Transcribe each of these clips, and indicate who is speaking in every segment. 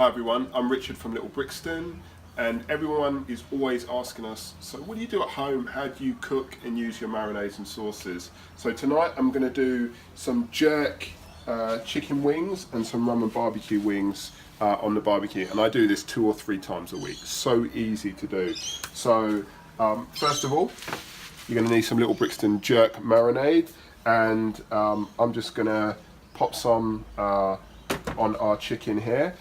Speaker 1: Hi everyone, I'm Richard from Little Brixton, and everyone is always asking us, so what do you do at home? How do you cook and use your marinades and sauces? So tonight I'm going to do some jerk chicken wings and some rum and barbecue wings on the barbecue, and I do this 2 or 3 times a week. So easy to do. So first of all, you're going to need some Little Brixton jerk marinade, and I'm just going to pop some on our chicken here.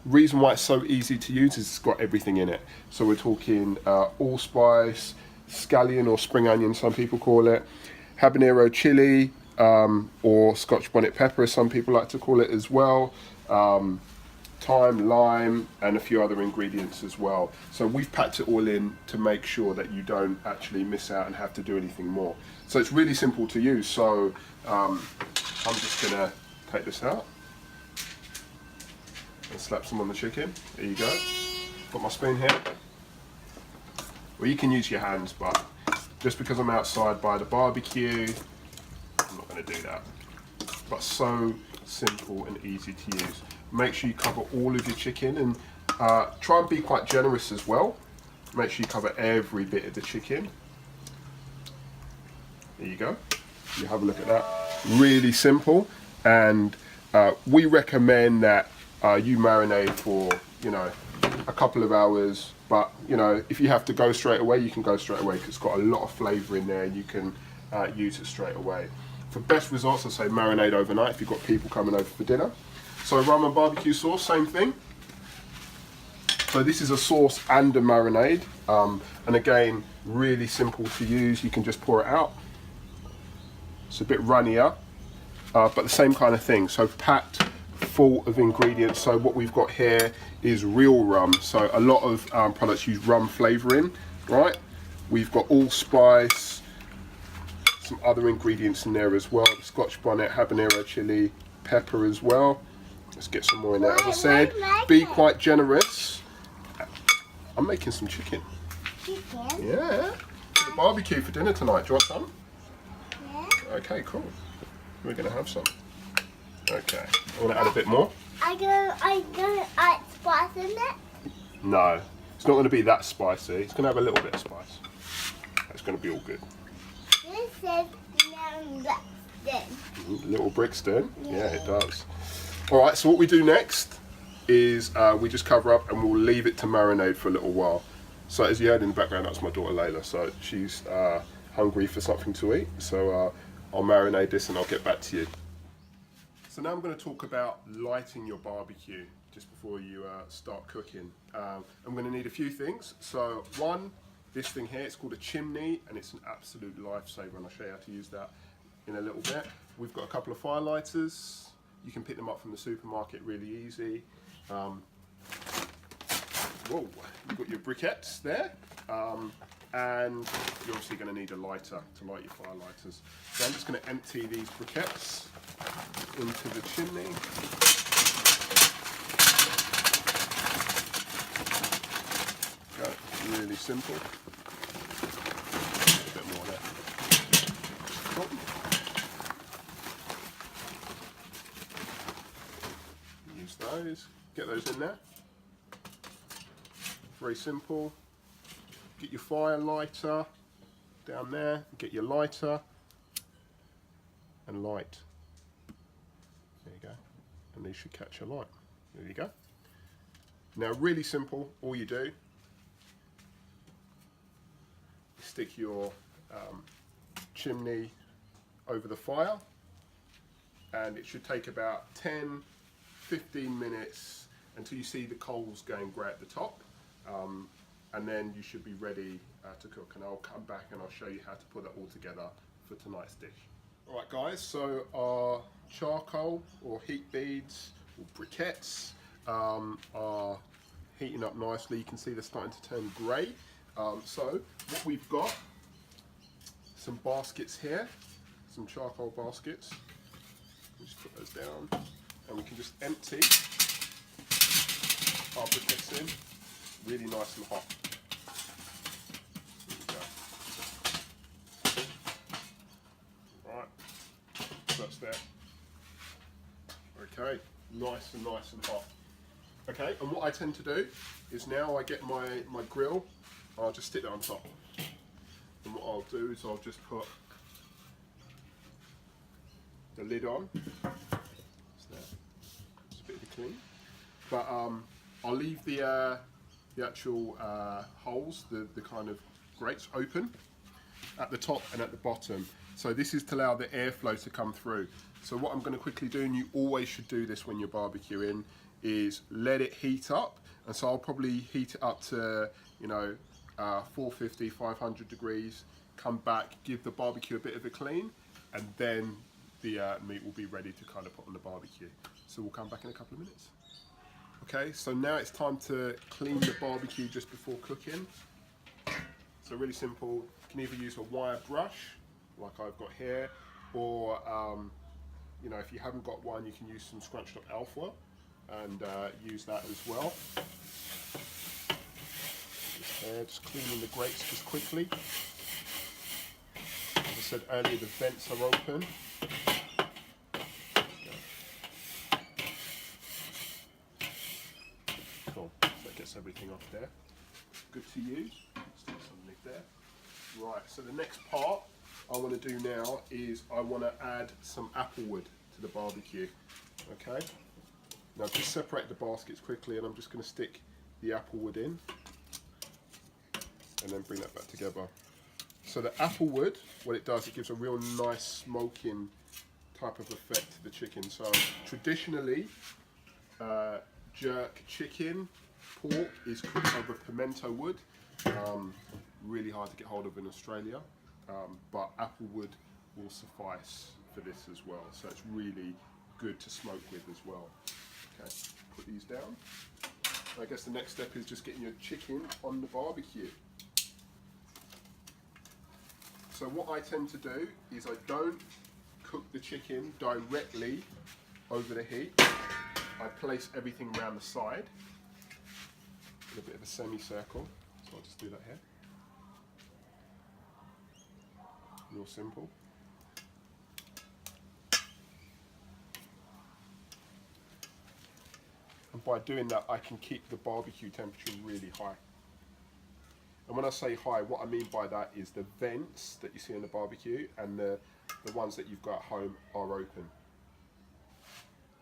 Speaker 1: Reason why it's so easy to use is it's got everything in it. So we're talking allspice, scallion or spring onion, some people call it, habanero chili, or Scotch bonnet pepper, as some people like to call it as well, thyme, lime, and a few other ingredients as well. So we've packed it all in to make sure that you don't actually miss out and have to do anything more. So it's really simple to use. So I'm just gonna take this out and slap some on the chicken. There you go. Got my spoon here. Well, you can use your hands, but just because I'm outside by the barbecue, I'm not going to do that. But so simple and easy to use. Make sure you cover all of your chicken, and try and be quite generous as well. Make sure you cover every bit of the chicken. There you go. You have a look at that. Really simple, and we recommend that you marinate for, a couple of hours, but if you have to go straight away, you can go straight away because it's got a lot of flavour in there and you can use it straight away. For best results, I say marinate overnight if you've got people coming over for dinner. So rum and barbecue sauce, same thing. So this is a sauce and a marinade, and again, really simple to use. You can just pour it out. It's a bit runnier, but the same kind of thing. So packed full of ingredients. So what we've got here is real rum. So a lot of products use rum flavouring, right? We've got allspice, some other ingredients in there as well. The Scotch bonnet, habanero chili, pepper as well. Let's get some more in there. As I said, be quite generous. I'm making some chicken. Chicken? Yeah. For the barbecue for dinner tonight. Do you want some? Yeah. Okay, cool. We're going to have some. Okay, I want to add a bit more.
Speaker 2: I gonna add spice in it?
Speaker 1: No, it's not going to be that spicy. It's going to have a little bit of spice. It's going to be all good.
Speaker 2: This says Little Brixton.
Speaker 1: Little Brixton? Yeah, it does. Alright, so what we do next is we just cover up and we'll leave it to marinate for a little while. So as you heard in the background, that's my daughter Layla. So she's hungry for something to eat. So I'll marinate this and I'll get back to you. So now I'm going to talk about lighting your barbecue just before you start cooking. I'm going to need a few things. So one, this thing here, it's called a chimney, and it's an absolute lifesaver, and I'll show you how to use that in a little bit. We've got a couple of fire lighters. You can pick them up from the supermarket really easy. Whoa, you've got your briquettes there. And you're obviously going to need a lighter to light your fire lighters. So I'm just going to empty these briquettes into the chimney. Okay, really simple. A bit more there. Cool. Use those, get those in there. Very simple. Get your fire lighter down there, get your lighter and light. There you go. And these should catch a light. There you go. Now really simple, all you do is stick your chimney over the fire, and it should take about 10-15 minutes until you see the coals going grey at the top. And then you should be ready to cook, and I'll come back and I'll show you how to put that all together for tonight's dish. Alright guys, so our charcoal or heat beads or briquettes are heating up nicely. You can see they're starting to turn grey. So what we've got, some baskets here, some charcoal baskets. Just put those down, and we can just empty our briquettes in. Really nice and hot. There we go. Right, so that's there. Okay, nice and hot. Okay, and what I tend to do is now I get my grill, I'll just stick that on top. And what I'll do is I'll just put the lid on. So it's a bit of a clean. But I'll leave the actual holes, the kind of grates open at the top and at the bottom. So this is to allow the airflow to come through. So what I'm going to quickly do, and you always should do this when you're barbecuing, is let it heat up. And so I'll probably heat it up to, you know, 450, 500 degrees, come back, give the barbecue a bit of a clean, and then the meat will be ready to kind of put on the barbecue. So we'll come back in a couple of minutes. Okay, so now it's time to clean the barbecue just before cooking. So really simple, you can either use a wire brush, like I've got here, or you know, if you haven't got one, you can use some scrunched up alpha and use that as well. Just cleaning the grates just quickly. As I said earlier, the vents are open. Cool, so that gets everything off there. Good to use. Stick some lid there. Right, so the next part I want to do now is I want to add some apple wood to the barbecue. Okay, now just separate the baskets quickly, and I'm just going to stick the apple wood in and then bring that back together. So the apple wood, what it does, it gives a real nice smoking type of effect to the chicken. So traditionally, jerk chicken, pork is cooked over pimento wood. Really hard to get hold of in Australia, but apple wood will suffice for this as well. So it's really good to smoke with as well. Okay, put these down. I guess the next step is just getting your chicken on the barbecue. So what I tend to do is I don't cook the chicken directly over the heat. I place everything around the side in a bit of a semicircle. So I'll just do that here. Real simple. And by doing that, I can keep the barbecue temperature really high. And when I say high, what I mean by that is the vents that you see on the barbecue and the ones that you've got at home are open.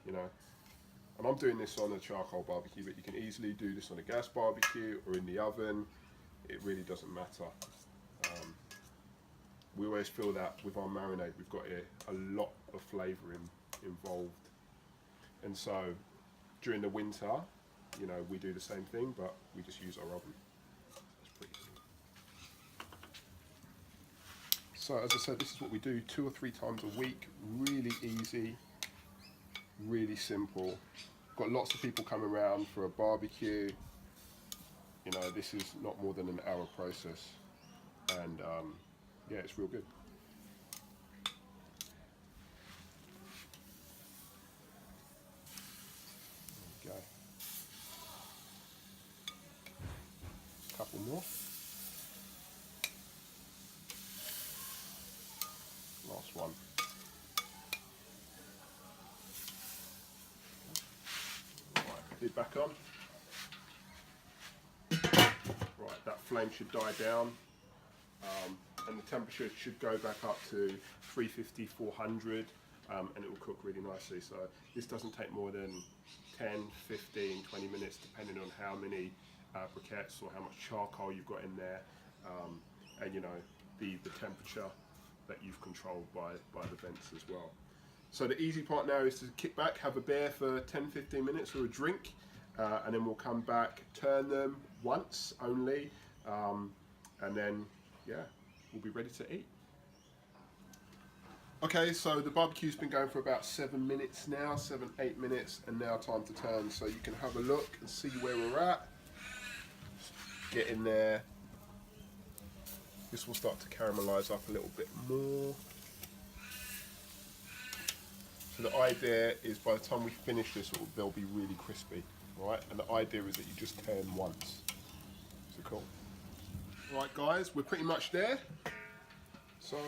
Speaker 1: You know, and I'm doing this on a charcoal barbecue, but you can easily do this on a gas barbecue or in the oven. It really doesn't matter. We always feel that with our marinade, we've got a lot of flavour involved. And so during the winter, you know, we do the same thing, but we just use our oven. That's pretty easy. So as I said, this is what we do 2 or 3 times a week. Really easy, really simple. Got lots of people coming around for a barbecue. You know, this is not more than an hour process, and yeah, it's real good. There we go. A couple more. Last one. Right, lid back on. Right, that flame should die down, and the temperature should go back up to 350, 400, and it will cook really nicely. So this doesn't take more than 10, 15, 20 minutes, depending on how many briquettes or how much charcoal you've got in there, and you know, the temperature that you've controlled by the vents as well. So the easy part now is to kick back, have a beer for 10, 15 minutes or a drink, and then we'll come back, turn them once only, and then yeah, we'll be ready to eat. Okay, so the barbecue's been going for about 7 minutes now, 7, 8 minutes, and now time to turn. So you can have a look and see where we're at. Get in there. This will start to caramelize up a little bit more. So the idea is by the time we finish this, they'll be really crispy, right? And the idea is that you just turn once. So cool. Right guys, we're pretty much there. So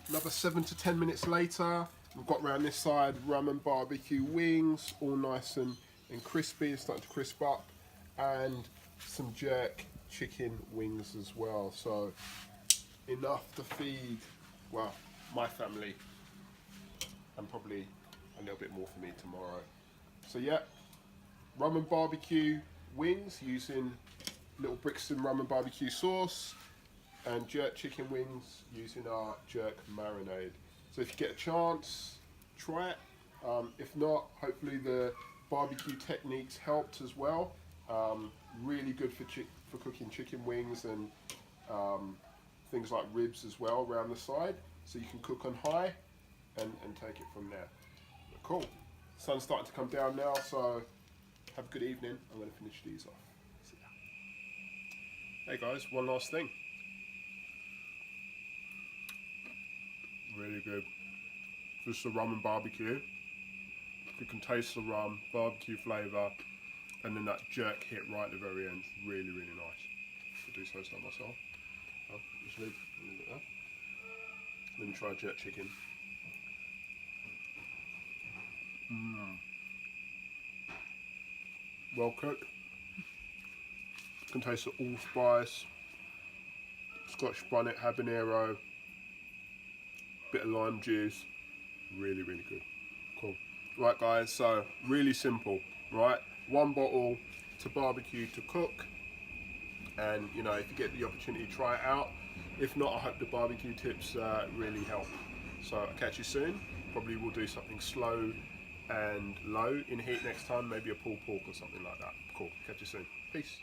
Speaker 1: another 7 to 10 minutes later, we've got around this side rum and barbecue wings, all nice and and crispy, it's starting to crisp up, and some jerk chicken wings as well. So enough to feed, well, my family, and probably a little bit more for me tomorrow. So yeah, rum and barbecue wings using Little Brixton rum and barbecue sauce, and jerk chicken wings using our jerk marinade. So if you get a chance, try it. If not, hopefully the barbecue techniques helped as well. Really good for cooking chicken wings and things like ribs as well around the side. So you can cook on high and take it from there. But cool. Sun's starting to come down now, so have a good evening. I'm going to finish these off. See ya. Hey guys, one last thing. Really good. Just the rum and barbecue. You can taste the rum, barbecue flavour, and then that jerk hit right at the very end. Really, really nice. I'll do so myself. Oh, just leave it there. Let me try jerk chicken. Well cooked. You can taste the allspice, Scotch bonnet, habanero, bit of lime juice. Really, really good. Cool. Right guys, so really simple, right? One bottle to barbecue to cook, and you know, if you get the opportunity, try it out. If not, I hope the barbecue tips really help. So I'll catch you soon. Probably we'll do something slow and low in heat next time, maybe a pulled pork or something like that. Cool, catch you soon. Peace.